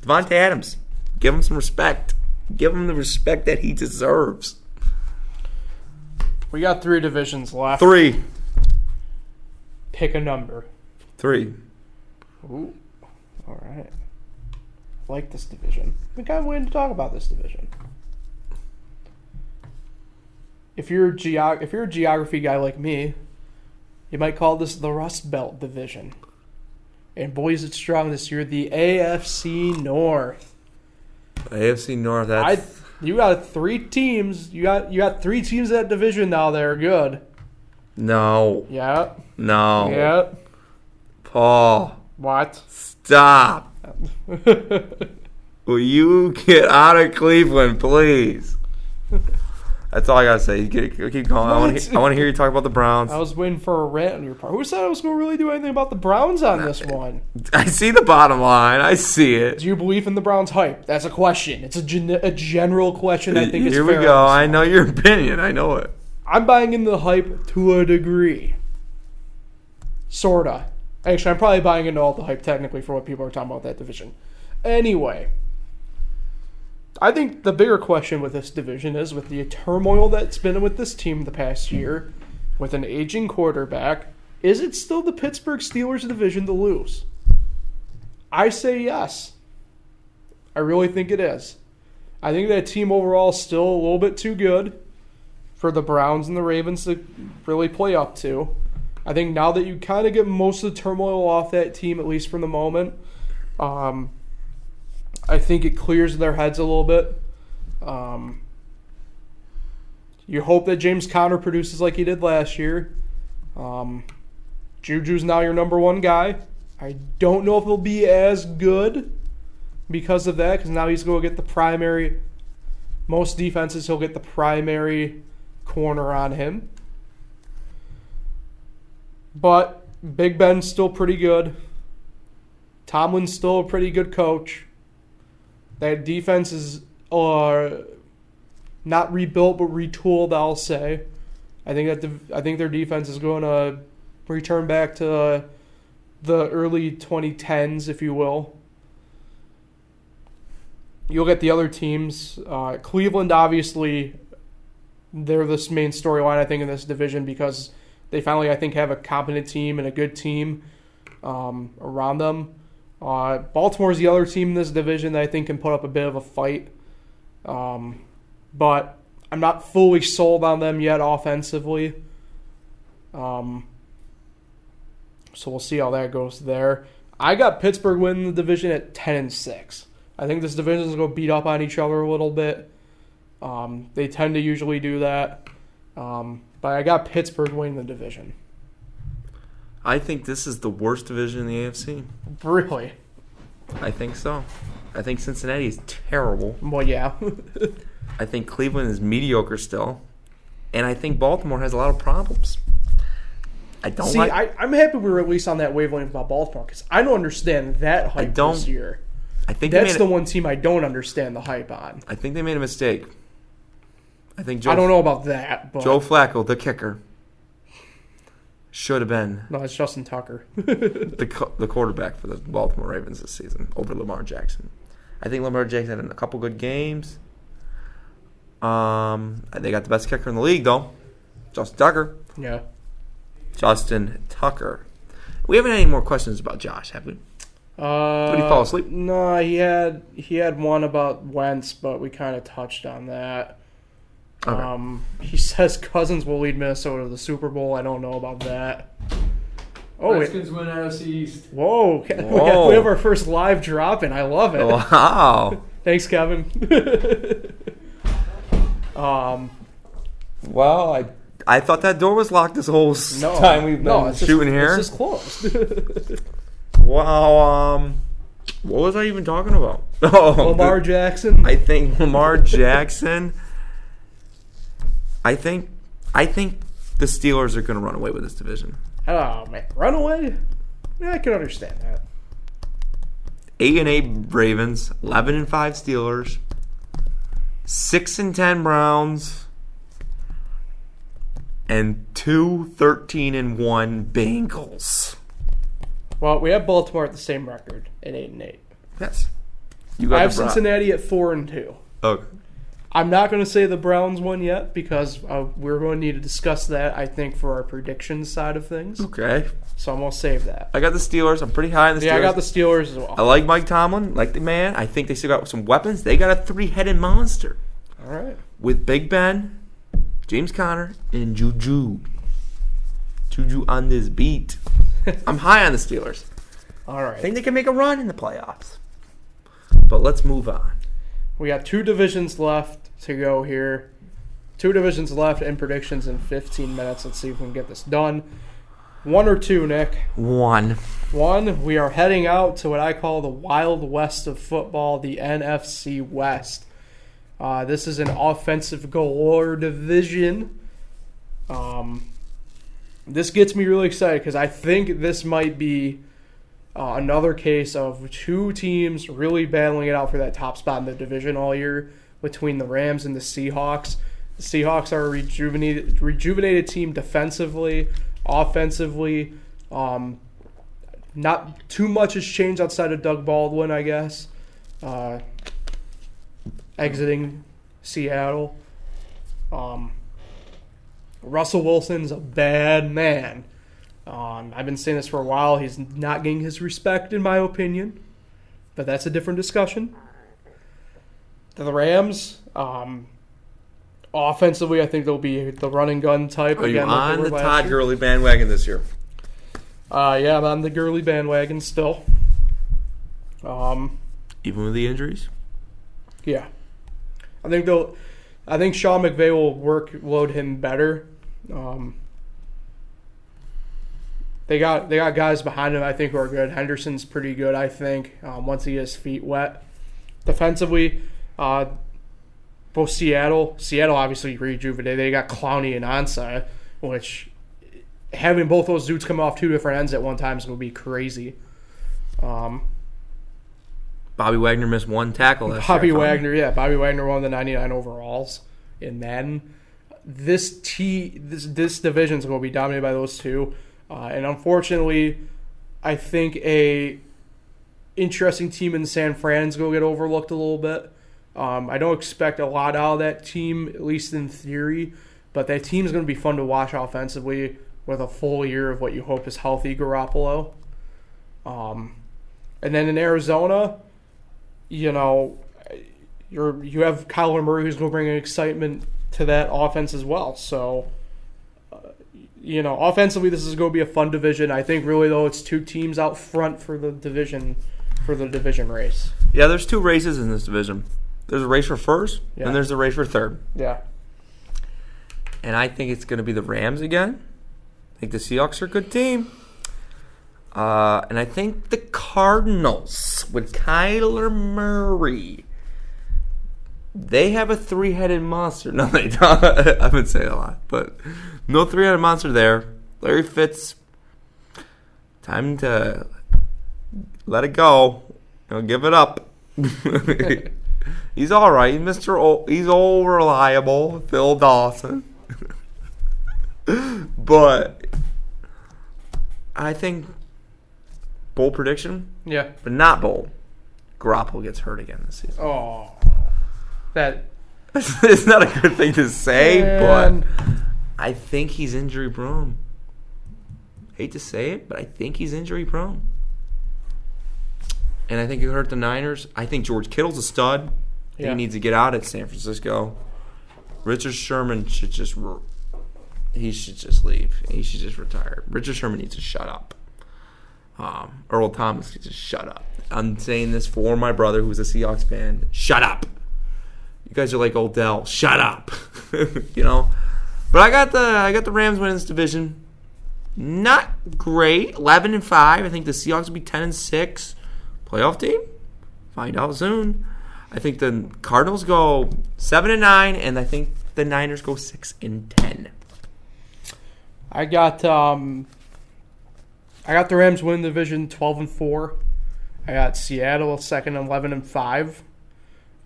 Devontae Adams. Give him some respect. Give him the respect that he deserves. We got 3 divisions left. 3. Pick a number. 3. Ooh. All right. I like this division. I think I'm waiting to talk about this division. If you're a geography guy like me, you might call this the Rust Belt division. And boy, is it strong this year. The AFC North. AFC North. That's you got 3 teams. You got 3 teams in that division now that are good. no. Yeah. No. Yeah. Paul, What? stop. Will you get out of Cleveland, please? That's all I gotta say. Keep going. I want to hear you talk about the Browns. I was waiting for a rant on your part. Who said I was going to really do anything about the Browns on this one? I see the bottom line. I see it. Do you believe in the Browns hype? That's a question. It's a general question. I think it's Here fair. we go. I know your opinion. I know it. I'm buying in the hype to a degree. Sorta. Actually, I'm probably buying into all the hype technically for what people are talking about that division. Anyway, I think the bigger question with this division is with the turmoil that's been with this team the past year, with an aging quarterback, is it still the Pittsburgh Steelers division to lose? I say yes. I really think it is. I think that team overall is still a little bit too good for the Browns and the Ravens to really play up to. I think now that you kind of get most of the turmoil off that team, at least for the moment, I think it clears their heads a little bit. You hope that James Conner produces like he did last year. Juju's now your number one guy. I don't know if he'll be as good because of that, because now he's going to get the primary. Most defenses, he'll get the primary corner on him. But Big Ben's still pretty good. Tomlin's still a pretty good coach. That defense is not rebuilt but retooled, I'll say. I think their defense is going to return back to the early 2010s, if you will. You'll get the other teams. Cleveland, obviously, they're this main storyline, I think, in this division because they finally, I think, have a competent team and a good team around them. Baltimore's the other team in this division that I think can put up a bit of a fight. But I'm not fully sold on them yet offensively. So we'll see how that goes there. I got Pittsburgh winning the division at 10-6. I think this division is going to beat up on each other a little bit. They tend to usually do that. But I got Pittsburgh winning the division. I think this is the worst division in the AFC. Really? I think so. I think Cincinnati is terrible. Well, yeah. I think Cleveland is mediocre still. And I think Baltimore has a lot of problems. I'm happy we were at least on that wavelength about Baltimore because I don't understand that hype this year. I think that's the one team I don't understand the hype on. I think they made a mistake. I don't know about that. But Joe Flacco, the kicker, should have been. No, it's Justin Tucker. the quarterback for the Baltimore Ravens this season over Lamar Jackson. I think Lamar Jackson had a couple good games. They got the best kicker in the league, though. Justin Tucker. Yeah. Justin Tucker. We haven't had any more questions about Josh, have we? Did he fall asleep? No, he had one about Wentz, but we kind of touched on that. Okay. He says Cousins will lead Minnesota to the Super Bowl. I don't know about that. Redskins win NFC East. Whoa. We have our first live drop, and I love it. Wow. Thanks, Kevin. Well, I thought that door was locked this whole time we've been shooting here. It's just closed. Wow. What was I even talking about? Lamar Jackson. I think Lamar Jackson. I think the Steelers are going to run away with this division. Oh man, run away? Yeah, I can understand that. 8-8 Ravens, 11-5 Steelers, 6-10 Browns, and 13-1 Bengals. Well, we have Baltimore at the same record at 8-8. Yes. I have Cincinnati at 4-2. Okay. I'm not going to say the Browns won yet because we're going to need to discuss that, I think, for our predictions side of things. Okay. So I'm going to save that. I got the Steelers. I'm pretty high on the Steelers. Yeah, I got the Steelers as well. I like Mike Tomlin, like the man. I think they still got some weapons. They got a 3-headed monster. All right. With Big Ben, James Conner, and Juju. Juju on this beat. I'm high on the Steelers. All right. I think they can make a run in the playoffs. But let's move on. We got 2 divisions left to go here. 2 divisions left in predictions in 15 minutes. Let's see if we can get this done. 1 or 2, Nick? 1. We are heading out to what I call the Wild West of football, the NFC West. This is an offensive galore division. This gets me really excited because I think this might be another case of 2 teams really battling it out for that top spot in the division all year between the Rams and the Seahawks. The Seahawks are a rejuvenated team defensively, offensively. not too much has changed outside of Doug Baldwin, I guess. Exiting Seattle. Russell Wilson's a bad man. I've been saying this for a while. He's not getting his respect, in my opinion. But that's a different discussion. The Rams, offensively, I think they'll be the run and gun type. Are you again, on like the Todd Gurley bandwagon this year? Yeah, I'm on the Gurley bandwagon still. Even with the injuries? Yeah. I think Sean McVay will workload him better. They got guys behind him I think who are good. Henderson's pretty good, I think, once he gets his feet wet. Defensively, both Seattle obviously rejuvenated. They got Clowney and Ansah, which having both those dudes come off two different ends at one time is going to be crazy. Bobby Wagner missed one tackle last Bobby year. Bobby Wagner won the 99 overalls in Madden. This division is going to be dominated by those two. And unfortunately, I think a interesting team in San Fran's going to get overlooked a little bit. I don't expect a lot out of that team, at least in theory. But that team is going to be fun to watch offensively with a full year of what you hope is healthy Garoppolo. And then in Arizona, you have Kyler Murray who's going to bring an excitement to that offense as well. So, offensively this is going to be a fun division. I think really though it's two teams out front for the division race. Yeah, there's two races in this division. There's a race for first, and there's a race for third. Yeah. And I think it's going to be the Rams again. I think the Seahawks are a good team. And I think the Cardinals with Kyler Murray, they have a three-headed monster. No, they don't. I've been saying a lot, but no three-headed monster there. Larry Fitz, time to let it go. Give it up. He's all right. He's all reliable. Phil Dawson. But I think bold prediction. Yeah. But not bold. Garoppolo gets hurt again this season. Oh. That it's not a good thing to say, man. but I think he's injury prone. Hate to say it, but I think he's injury prone. And I think it hurt the Niners. I think George Kittle's a stud. He needs to get out at San Francisco. Richard Sherman should just leave. He should just retire. Richard Sherman needs to shut up. Earl Thomas needs to shut up. I'm saying this for my brother who's a Seahawks fan. Shut up. You guys are like Odell. Shut up. But I got the Rams winning this division. Not great. 11-5. I think the Seahawks will be 10-6. Playoff team? Find out soon. I think the Cardinals go 7-9, and I think the Niners go 6-10. I got the Rams winning the division 12-4. I got Seattle second 11-5.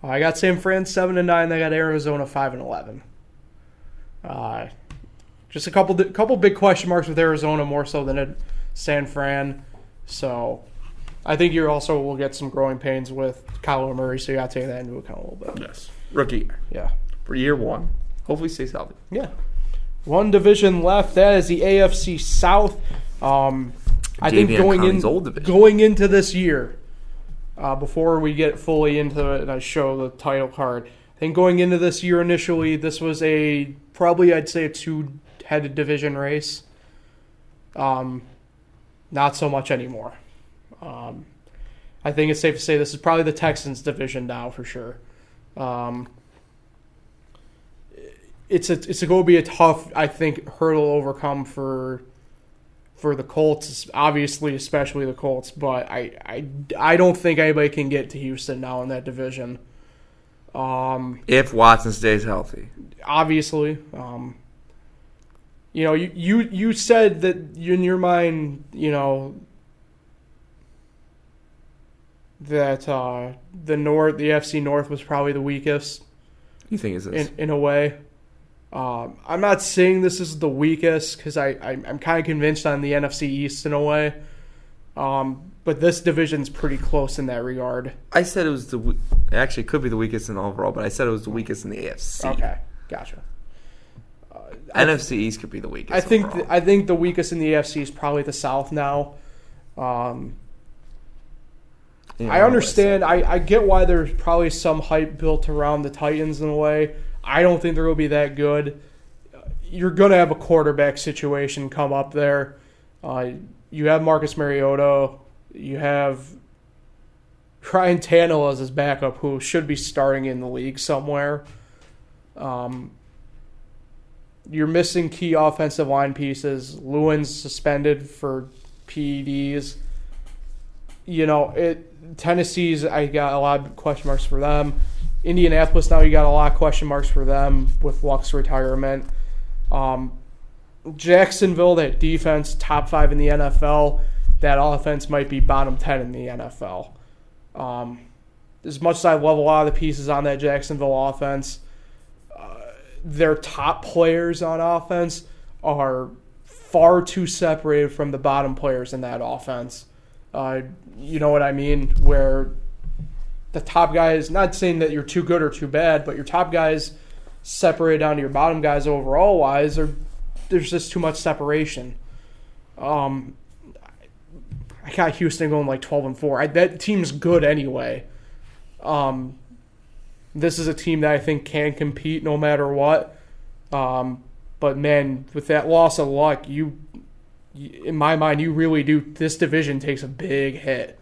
I got San Fran 7-9. I got Arizona 5-11. Just a couple big question marks with Arizona more so than at San Fran. So I think you also will get some growing pains with Kyler Murray, so you got to take that into account a little bit. Yes. Rookie year. Yeah. For year one. Hopefully stays healthy. Yeah. One division left. That is the AFC South. I think going into this year, before we get fully into it and I show the title card, I think going into this year initially, this was probably I'd say a two-headed division race. Not so much anymore. I think it's safe to say this is probably the Texans division now for sure. It's going to be a tough, I think, hurdle to overcome for the Colts, obviously, especially the Colts. But I don't think anybody can get to Houston now in that division. If Watson stays healthy, obviously, you said that in your mind, that the FC North was probably the weakest. You think it's this? In a way. I'm not saying this is the weakest because I'm kind of convinced on the NFC East in a way. But this division's pretty close in that regard. I said it was actually it could be the weakest in overall, but I said it was the weakest in the AFC. Okay, gotcha. NFC East could be the weakest. I think overall. I think the weakest in the AFC is probably the South now. I understand. I get why there's probably some hype built around the Titans in a way. I don't think they're going to be that good. You're going to have a quarterback situation come up there. You have Marcus Mariota. You have Ryan Tannehill as his backup, who should be starting in the league somewhere. You're missing key offensive line pieces. Lewin's suspended for PEDs. Tennessee's, I got a lot of question marks for them. Indianapolis, now you got a lot of question marks for them with Luck's retirement. Jacksonville, that defense, top 5 in the NFL. That offense might be bottom 10 in the NFL. As much as I love a lot of the pieces on that Jacksonville offense, their top players on offense are far too separated from the bottom players in that offense. You know what I mean? Where the top guys, not saying that you're too good or too bad, but your top guys separated down to your bottom guys overall wise, there's just too much separation. I got Houston going like 12-4. That team's good anyway. This is a team that I think can compete no matter what. But man, with that loss of Luck, in my mind, you really do. This division takes a big hit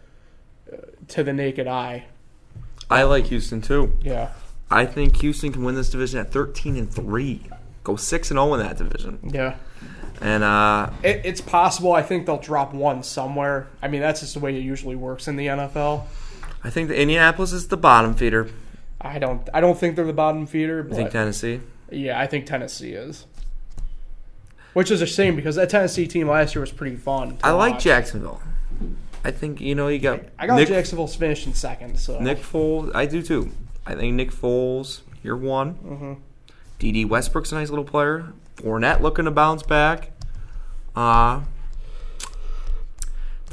to the naked eye. I like Houston too. Yeah, I think Houston can win this division at 13-3. Go 6-0 in that division. Yeah, and it's possible. I think they'll drop one somewhere. I mean, that's just the way it usually works in the NFL. I think the Indianapolis is the bottom feeder. I don't think they're the bottom feeder. I think Tennessee. Yeah, I think Tennessee is. Which is a shame because that Tennessee team last year was pretty fun. I like Jacksonville. I think, you got... I got Jacksonville finishing second. So Nick Foles, I do too. I think Nick Foles, year one. Mm-hmm. D.D. Westbrook's a nice little player. Fournette looking to bounce back. Don't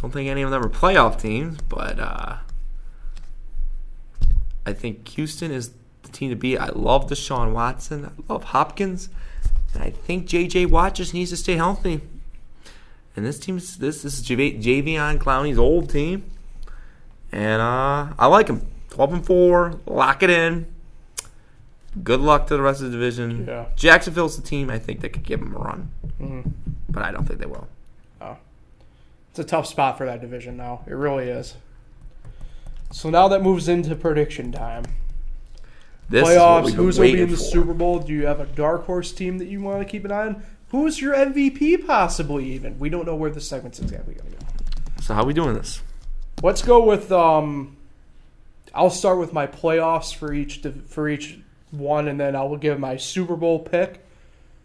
think any of them are playoff teams, but I think Houston is the team to beat. I love Deshaun Watson. I love Hopkins. And I think J.J. Watt just needs to stay healthy. And this is Javion Clowney's old team. And I like him. 12-4. Lock it in. Good luck to the rest of the division. Yeah. Jacksonville's the team I think that could give them a run. Mm-hmm. But I don't think they will. Oh. It's a tough spot for that division now. It really is. So now that moves into prediction time. Playoffs, who's going to be in the Super Bowl? Do you have a dark horse team that you want to keep an eye on? Who's your MVP possibly even? We don't know where this segment's exactly going to go. So how are we doing this? Let's go with I'll start with my playoffs for each one, and then I will give my Super Bowl pick.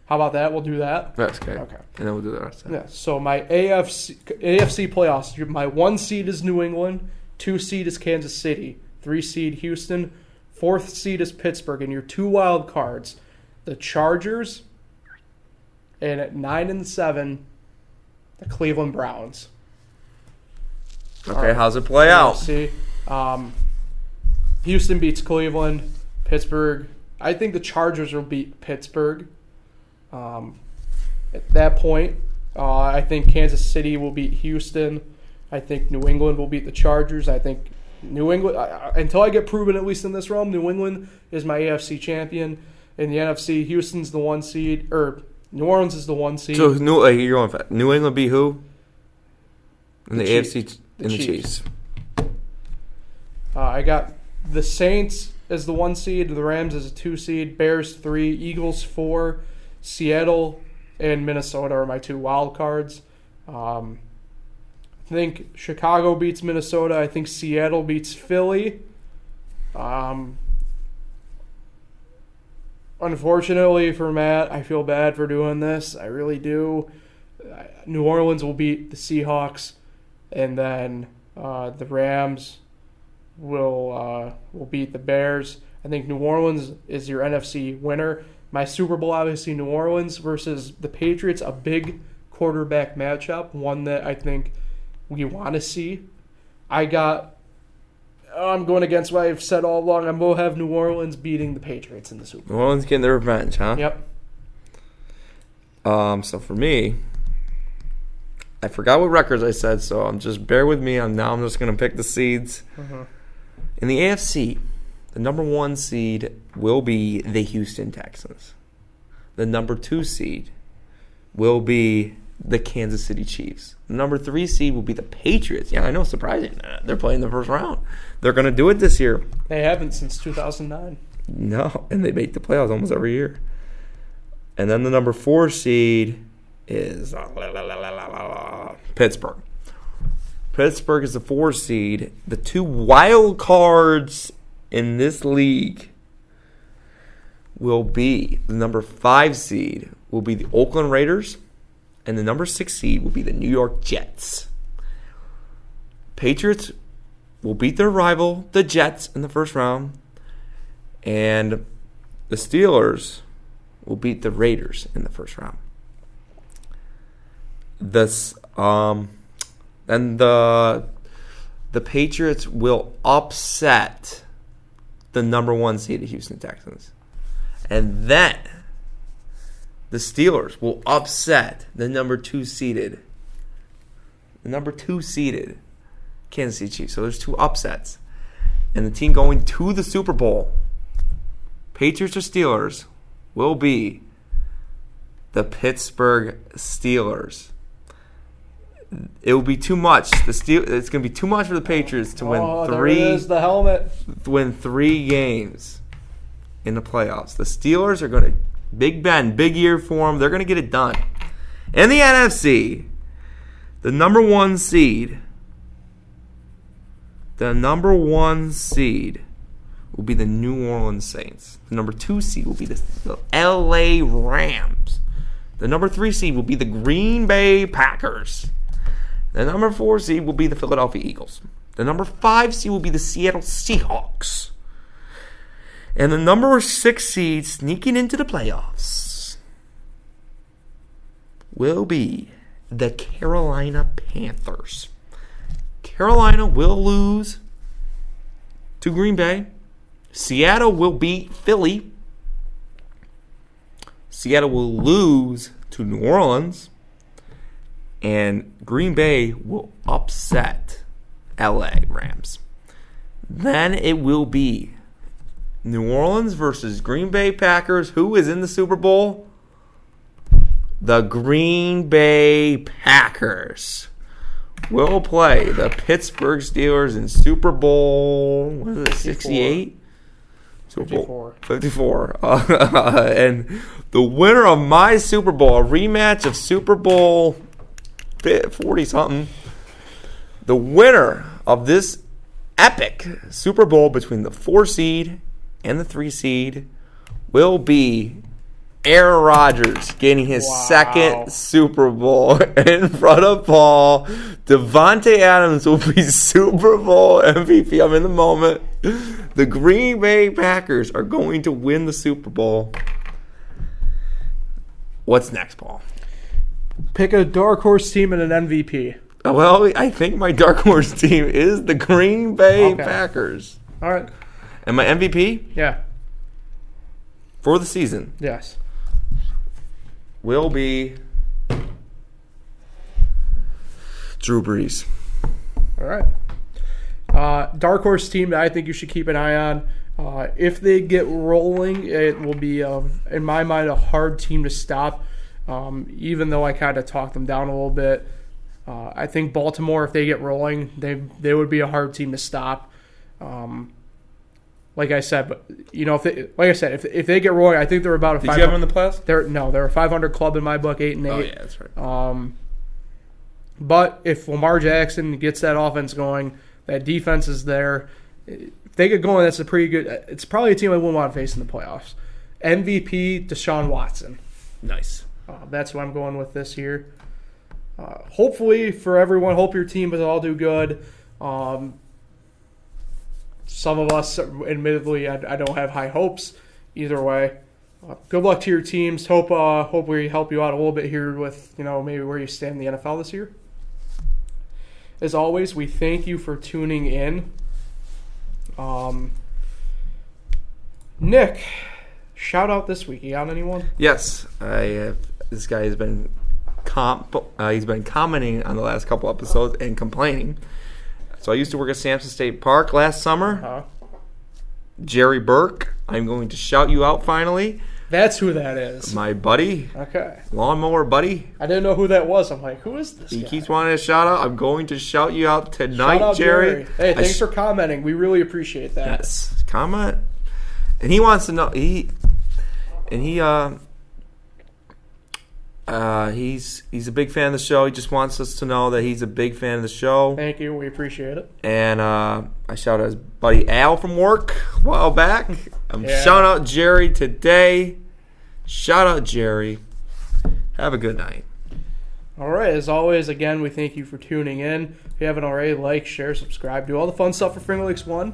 How about that? We'll do that. That's okay. Okay. And then we'll do the rest. Yeah. So my AFC playoffs. My 1 seed is New England, 2 seed is Kansas City, 3 seed Houston, 4th seed is Pittsburgh, and your 2 wild cards, the Chargers, and at 9 and 7, the Cleveland Browns. Okay, All right. how's it play out? See, Houston beats Cleveland. Pittsburgh. I think the Chargers will beat Pittsburgh. At that point, I think Kansas City will beat Houston. I think New England will beat the Chargers. I think New England, until I get proven at least in this realm, New England is my AFC champion. In the NFC, Houston's the 1 seed, or New Orleans is the 1 seed. So you're going for New England beat who? In the AFC, the in the Chiefs. Chiefs. I got the Saints as the 1 seed, the Rams as a 2 seed, Bears 3, Eagles 4, Seattle and Minnesota are my 2 wild cards. I think Chicago beats Minnesota. I think Seattle beats Philly. Unfortunately for Matt, I feel bad for doing this. I really do. New Orleans will beat the Seahawks, and then the Rams will beat the Bears. I think New Orleans is your NFC winner. My Super Bowl, obviously, New Orleans versus the Patriots, a big quarterback matchup, one that I think we want to see. I'm going against what I've said all along. I will have New Orleans beating the Patriots in the Super Bowl. New Orleans getting their revenge, huh? Yep. So for me, I forgot what records I said, so just bear with me. I'm just going to pick the seeds. Mm-hmm. In the AFC, the number 1 seed will be the Houston Texans. The number 2 seed will be the Kansas City Chiefs. The number 3 seed will be the Patriots. Yeah, I know, surprising. They're playing the first round. They're going to do it this year. They haven't since 2009. No, and they make the playoffs almost every year. And then the number 4 seed is Pittsburgh. Pittsburgh is the 4 seed. The 2 wild cards in this league will be the number 5 seed will be the Oakland Raiders, and the number 6 seed will be the New York Jets. Patriots will beat their rival, the Jets, in the first round, and the Steelers will beat the Raiders in the first round. And the Patriots will upset the number 1 seed, the Houston Texans. And then the Steelers will upset the number 2 seeded Kansas City Chiefs. So there's 2 upsets. And the team going to the Super Bowl, Patriots or Steelers, will be the Pittsburgh Steelers. It will be too much. It's going to be too much for the Patriots to win There it is, the helmet. win 3 games in the playoffs. The Steelers are going to Big Ben, big year for them. They're going to get it done. In the NFC, the number 1 seed will be the New Orleans Saints. The number 2 seed will be the LA Rams. The number 3 seed will be the Green Bay Packers. The number 4 seed will be the Philadelphia Eagles. The number 5 seed will be the Seattle Seahawks. And the number 6 seed sneaking into the playoffs will be the Carolina Panthers. Carolina will lose to Green Bay. Seattle will beat Philly. Seattle will lose to New Orleans. And Green Bay will upset LA Rams. Then it will be New Orleans versus Green Bay Packers. Who is in the Super Bowl? The Green Bay Packers will play the Pittsburgh Steelers in Super Bowl, what is it, 68? 54. And the winner of my Super Bowl, a rematch of Super Bowl 40-something, the winner of this epic Super Bowl between the 4 seed and the 3 seed will be Aaron Rodgers getting his second Super Bowl in front of Paul. Devontae Adams will be Super Bowl MVP. I'm in the moment. The Green Bay Packers are going to win the Super Bowl. What's next, Paul? Pick a dark horse team and an MVP. Well, I think my dark horse team is the Green Bay Packers. All right. And my MVP? Yeah. For the season? Yes. Will be Drew Brees. All right. Dark horse team that I think you should keep an eye on. If they get rolling, it will be, in my mind, a hard team to stop, even though I kind of talked them down a little bit. I think Baltimore, if they get rolling, they would be a hard team to stop. Like I said, but if they get rolling, I think they're about a. Did you have them in the playoffs? They're a 500 club in my book, 8-8. Oh yeah, that's right. But if Lamar Jackson gets that offense going, that defense is there. If they get going, that's a pretty good. It's probably a team I wouldn't want to face in the playoffs. MVP Deshaun Watson. Nice. That's what I'm going with this year. Hopefully for everyone, hope your team will all do good. Some of us, admittedly, I don't have high hopes. Either way, good luck to your teams. Hope we help you out a little bit here with maybe where you stand in the NFL this year. as always, we thank you for tuning in. Nick, shout out this week. You got anyone? Yes, I have. This guy has been he's been commenting on the last couple episodes and complaining. So I used to work at Sampson State Park last summer. Uh-huh. Jerry Burke, I'm going to shout you out finally. That's who that is. My buddy. Okay. Lawnmower buddy. I didn't know who that was. I'm like, who is this He guy? keeps wanting a shout out. I'm going to shout you out tonight, Shout out Jerry. Hey, thanks for commenting. We really appreciate that. Yes. Comment. And he wants to know he's a big fan of the show. He just wants us to know that he's a big fan of the show. Thank you. We appreciate it. And I shouted out his buddy Al from work a while back. I'm shouting out Jerry today. Shout out Jerry. Have a good night. All right. As always, again, we thank you for tuning in. If you haven't already, like, share, subscribe. Do all the fun stuff for Finger Lakes 1.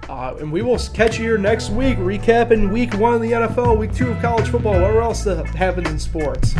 And we will catch you here next week, recapping week 1 of the NFL, week 2 of college football, whatever else that happens in sports.